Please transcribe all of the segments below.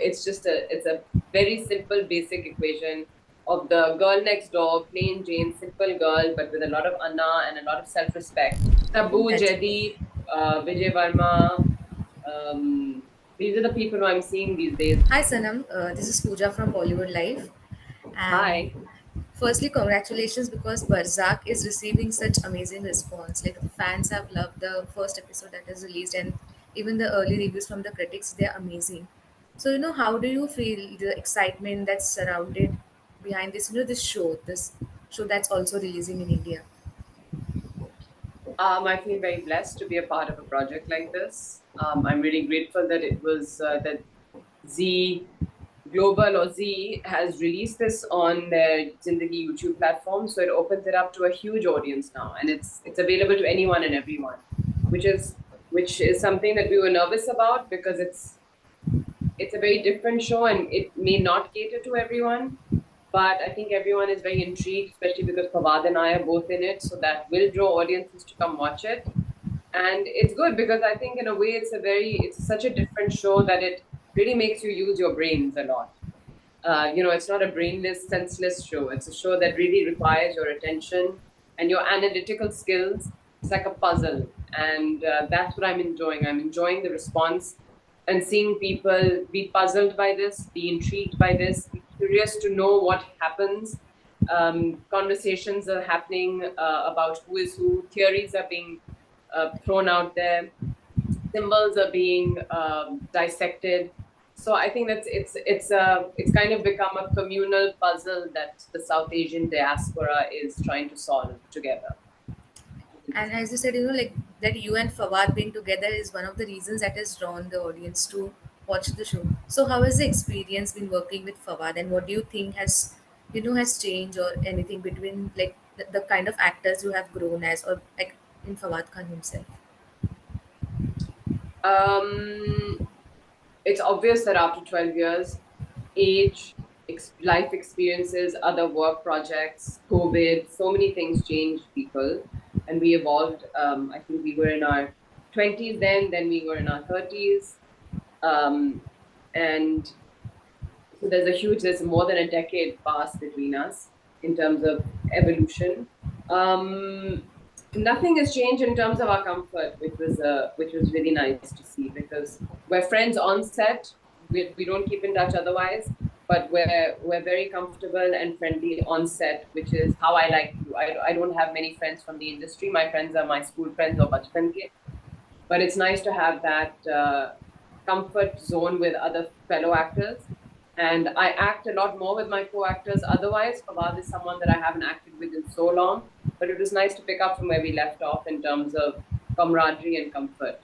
it's a very simple basic equation of the girl next door, plain Jane, simple girl, but with a lot of Anna and a lot of self-respect. Tabu, That's Jedi, Vijay Varma, um, these are the people who I'm seeing these days. Hi Sanam, this is Pooja from Bollywood Live. And Hi. firstly, congratulations because Barzak is receiving such amazing response. Like the fans have loved the first episode that is released, and even the early reviews from the critics, they're amazing. So how do you feel the excitement that's surrounded behind this? This show that's also releasing in India. I feel very blessed to be a part of a project like this. I'm really grateful that it was that Z Global or Z has released this on their Zindagi YouTube platform, so it opens it up to a huge audience now, and it's available to anyone and everyone, which is which is something that we were nervous about because it's a very different show and it may not cater to everyone. But I think everyone is very intrigued, especially because Fawad and I are both in it, so that will draw audiences to come watch it. And it's good because I think in a way it's such a different show that it really makes you use your brains a lot. It's not a brainless, senseless show. It's a show that really requires your attention and your analytical skills. It's like a puzzle, and that's what I'm enjoying. I'm enjoying the response and seeing people be puzzled by this, be intrigued by this, be curious to know what happens. Conversations are happening about who is who. Theories are being thrown out there, symbols are being dissected. So I think that's it's kind of become a communal puzzle that the South Asian diaspora is trying to solve together. And as you said, like that you and Fawad being together is one of the reasons that has drawn the audience to watch the show. So how has the experience been working with Fawad, and what do you think has changed or anything between like the kind of actors you have grown as, or like in Fawad Khan himself? Um, it's obvious that after 12 years, age, life experiences, other work projects, COVID, so many things changed people, and we evolved. I think we were in our 20s then we were in our 30s, um, and so there's more than a decade passed between us in terms of evolution. Um, Nothing has changed in terms of our comfort, which was really nice to see because we're friends on set. We don't keep in touch otherwise, but we're very comfortable and friendly on set, which is how I like to. I don't have many friends from the industry. My friends are my school friends or bachpan ke, but it's nice to have that comfort zone with other fellow actors. And I act a lot more with my co-actors. Otherwise, Fawad is someone that I haven't acted with in so long. But it was nice to pick up from where we left off in terms of camaraderie and comfort.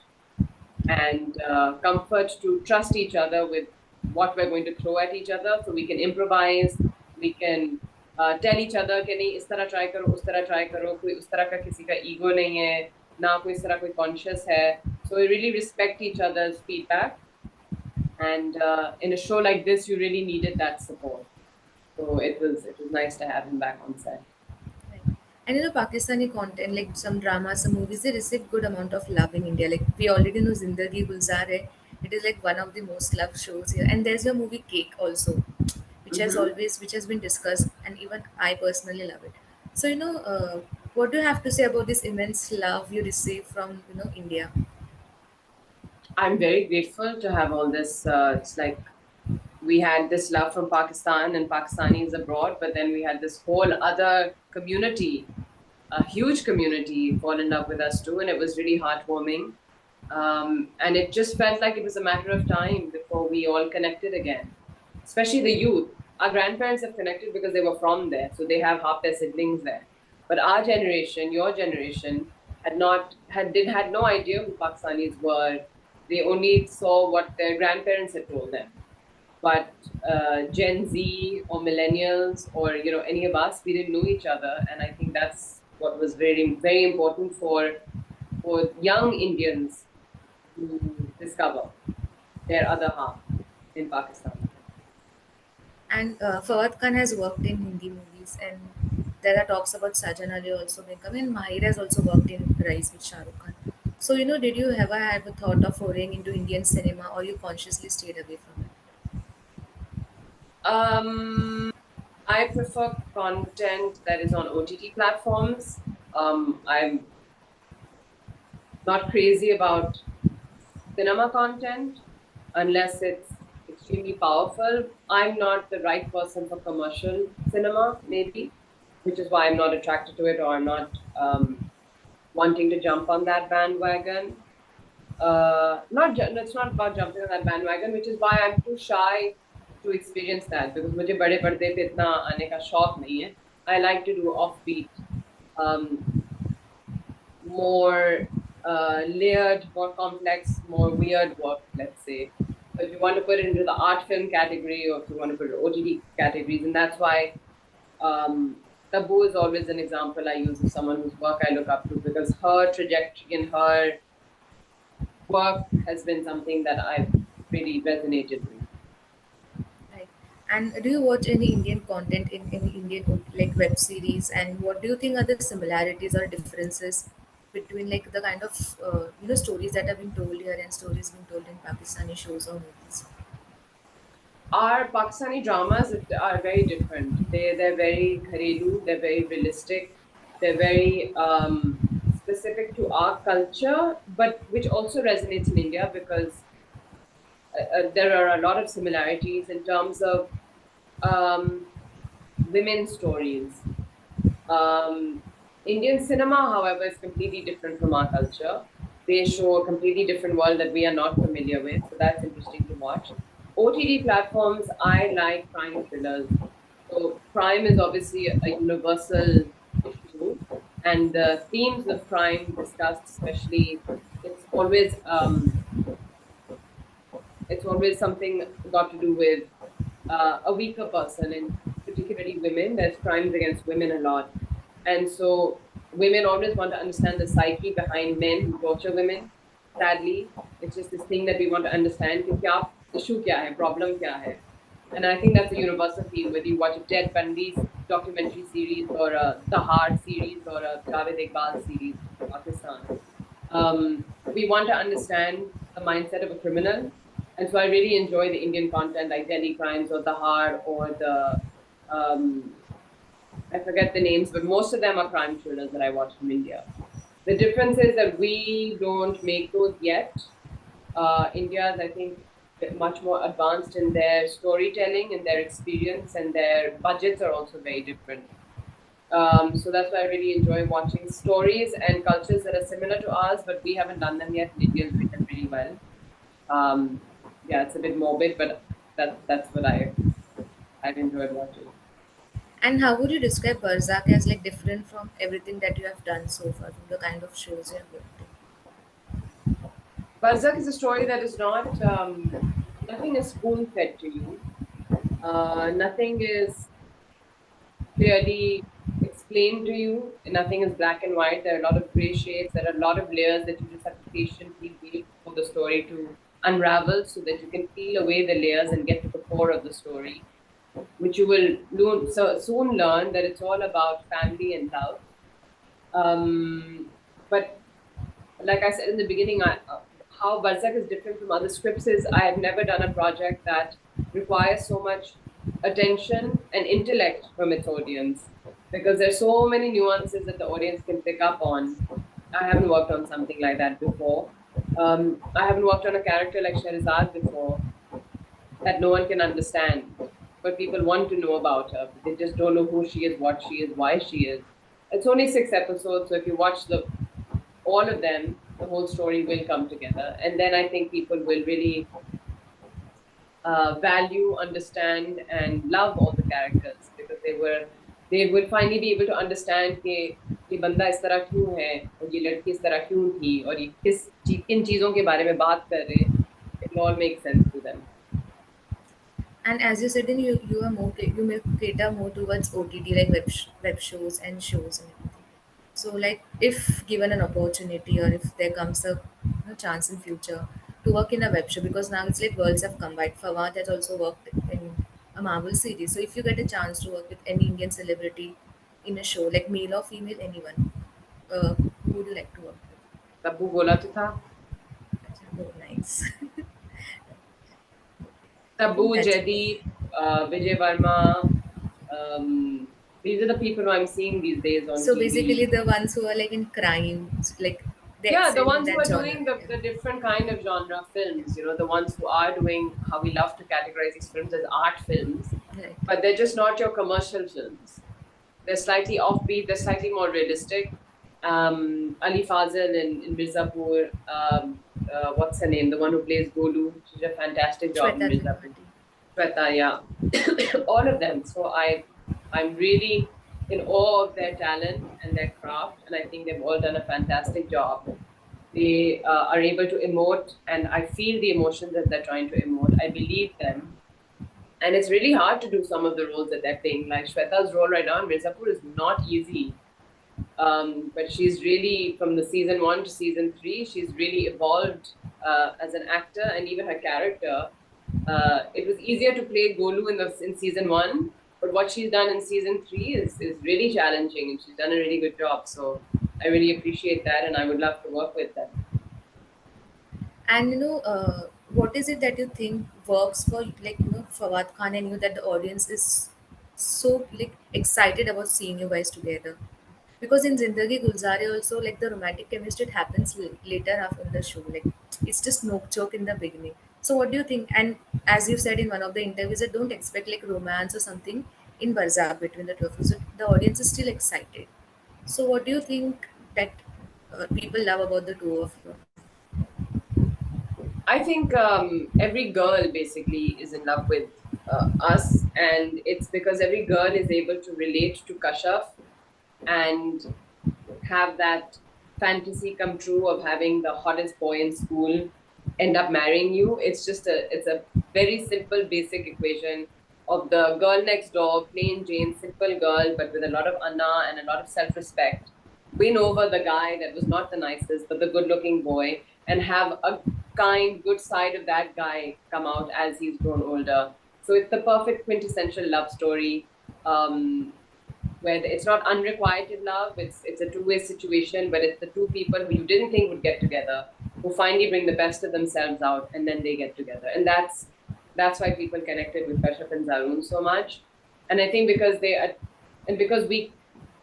And comfort to trust each other with what we're going to throw at each other, so we can improvise. We can tell each other कि नहीं इस तरह try करो, उस तरह try करो, कोई उस तरह का किसी का ego नहीं है, ना कोई इस तरह कोई conscious है. So we really respect each other's feedback. And in a show like this, you really needed that support. So it was nice to have him back on set. Right. And Pakistani content, like some dramas, some movies, they receive good amount of love in India. Like we already know Zindagi Gulzar hai. It is like one of the most loved shows here. And there's your movie Cake also, Hmm. which has been discussed, and even I personally love it. So what do you have to say about this immense love you receive from India? I'm very grateful to have all this. It's like we had this love from Pakistan and Pakistanis abroad, but then we had this whole other community, a huge community, fall in love with us too, and it was really heartwarming. And it just felt like it was a matter of time before we all connected again, especially the youth. Our grandparents have connected because they were from there, so they have half their siblings there. But our generation, your generation, had not had no idea who Pakistanis were. They only saw what their grandparents had told them. But Gen Z or millennials or any of us, we didn't know each other, and I think that's what was very very important for young Indians to discover their other half in Pakistan. And Fawad Khan has worked in Hindi movies, and there are talks about Sajan Ali also being come in. Mahir has also worked in Rise with Shah Rukh Khan. So, did you ever have a thought of foraying into Indian cinema, or you consciously stayed away from it? I prefer content that is on OTT platforms. I'm not crazy about cinema content unless it's extremely powerful. I'm not the right person for commercial cinema, maybe, which is why I'm not attracted to it, or I'm not wanting to jump on that bandwagon. Not it's not about jumping on that bandwagon, which is why I'm too shy to experience that, because मुझे बड़े पर्दे पे इतना आने का शौक नहीं है. I like to do offbeat, um, more layered, more complex, more weird work, let's say. So if you want to put it into the art film category, or if you want to put it OTT categories, and that's why Tabu is always an example I use of someone whose work I look up to, because her trajectory and her work has been something that I've really resonated with. Right. And do you watch any Indian content in any Indian like web series? And what do you think are the similarities or differences between like the kind of stories that have been told here and stories being told in Pakistani shows or movies? Our Pakistani dramas are very different. They're very gharelu, they're very realistic, they're very specific to our culture, but which also resonates in India, because there are a lot of similarities in terms of um, women's stories. Um, Indian cinema, however, is completely different from our culture. They show a completely different world that we are not familiar with, so that's interesting to watch. OTT platforms, I like crime thrillers. So crime is obviously a universal issue, and the themes of crime discussed, especially, it's always um, it's always something got to do with a weaker person, and particularly women. There's crimes against women a lot. And so women always want to understand the psyche behind men who torture women. Sadly, it's just this thing that we want to understand. कि क्या issue क्या है, problem क्या है. And I think that's a universal theme, whether you watch a Ted Bundy documentary series, or a Dahar series, or a Javed Iqbal series from Pakistan. We want to understand the mindset of a criminal. And so I really enjoy the Indian content like Delhi Crimes or Dahar or um, I forget the names, but most of them are crime thrillers that I watch from India. The difference is that we don't make those yet. India is, I think, much more advanced in their storytelling and their experience, and their budgets are also very different. So that's why I really enjoy watching stories and cultures that are similar to ours, but we haven't done them yet. And India's doing them really well. Um, yeah, it's a bit morbid, but that's what I've enjoyed watching. And how would you describe Barzak as like different from everything that you have done so far, from the kind of shows you have worked in? Barzak is a story that is not nothing is spoon fed to you. Nothing is clearly explained to you. Nothing is black and white. There are a lot of gray shades. There are a lot of layers that you just have to patiently wait for the story to unravel, so that you can peel away the layers and get to the core of the story, which you will soon learn that it's all about family and love. But like I said in the beginning, how Barzak is different from other scripts is I have never done a project that requires so much attention and intellect from its audience, because there's so many nuances that the audience can pick up on. I haven't worked on something like that before. I haven't worked on a character like Sherazad before, that no one can understand, but people want to know about her. But they just don't know who she is, what she is, why she is. It's only 6 episodes, so if you watch the all of them, the whole story will come together. And then I think people will really value, understand, and love all the characters, because they will finally be able to understand कि ये बंदा इस तरह क्यों है, और ये लड़की इस तरह क्यों थी, और ये किन चीजों के बारे में बात कर रहे. It will all make sense to them. And as you said, in you are more you may cater more towards OTT like web shows and shows and everything. So like if given an opportunity or if there comes a chance in future to work in a web show, because now it's like worlds have combined. Fawad has also worked in a Marvel series. So if you get a chance to work with any Indian celebrity in a show, like male or female, anyone, who would you like to work with? Tabu बोला तो था. Oh, nice. I Tabu, think that's Jaideep, Vijay Varma. These are the people who I'm seeing these days on So TV. basically, the ones who are like in crime, like they Yeah, the excel in ones who that are genre. doing the different kind of genre films, the ones who are doing how we love to categorize these films as art films, Yeah. Right. but they're just not your commercial films. They're slightly offbeat, they're slightly more realistic. Ali Fazil in Mirzapur, what's her name? The one who plays Golu. She did a fantastic job in Shweta Mirzapur. Tripathi. Shweta, yeah. All of them. So I'm really in awe of their talent and their craft, and I think they've all done a fantastic job. They are able to emote, and I feel the emotions that they're trying to emote. I believe them, and it's really hard to do some of the roles that they're playing. Like Shweta's role right now in Mirzapur is not easy, but she's really, from the season 1 to season 3, she's really evolved as an actor, and even her character. It was easier to play Golu in season 1, but what she's done in season 3 is really challenging, and she's done a really good job. So I really appreciate that, and I would love to work with them. And what is it that you think works for like Fawad Khan and you that the audience is so like excited about seeing you guys together? Because in Zindagi Gulzare also like the romantic chemistry it happens later half in the show. Like it's just no joke in the beginning. So what do you think? And as you said in one of the interviews, that don't expect like romance or something in Barzakh between the two of you. So the audience is still excited. So what do you think that people love about the two of you? I think every girl basically is in love with us, and it's because every girl is able to relate to Kashaf and have that fantasy come true of having the hottest boy in school end up marrying you. It's a very simple basic equation of the girl next door, plain Jane, simple girl, but with a lot of anna and a lot of self-respect, win over the guy that was not the nicest, but the good-looking boy, and have a kind, good side of that guy come out as he's grown older. So it's the perfect quintessential love story. Where it's not unrequited love, it's a two-way situation, but it's the two people who you didn't think would get together, who finally bring the best of themselves out, and then they get together. And that's why people connected with Kashyap and Zarun so much. And I think because they are, and because we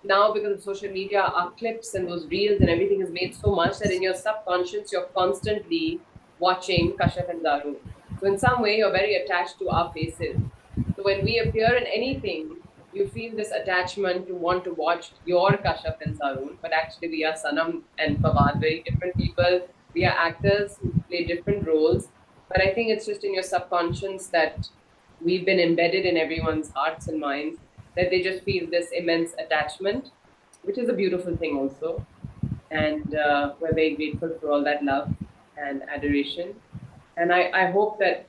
now, because of social media, our clips and those reels and everything is made so much that in your subconscious you're constantly watching Kashyap and Zarun. So in some way you're very attached to our faces. So when we appear in anything, you feel this attachment to want to watch your Kashyap and Sarun, but actually we are Sanam and Fawad, very different people. We are actors who play different roles, but I think it's just in your subconscious that we've been embedded in everyone's hearts and minds, that they just feel this immense attachment, which is a beautiful thing also. And we're very grateful for all that love and adoration. And I hope that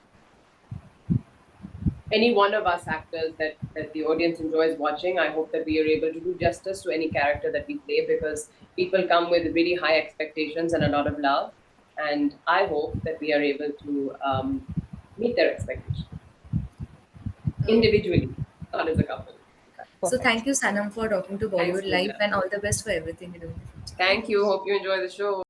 any one of us actors that the audience enjoys watching, I hope that we are able to do justice to any character that we play, because people come with really high expectations and a lot of love. And I hope that we are able to meet their expectations Uh, individually, not as a couple. so Perfect. thank you, Sanam, for talking to Thanks, Bollywood Live, Pooja. and all the best for everything you do in the future. Thank you. Hope you enjoy the show.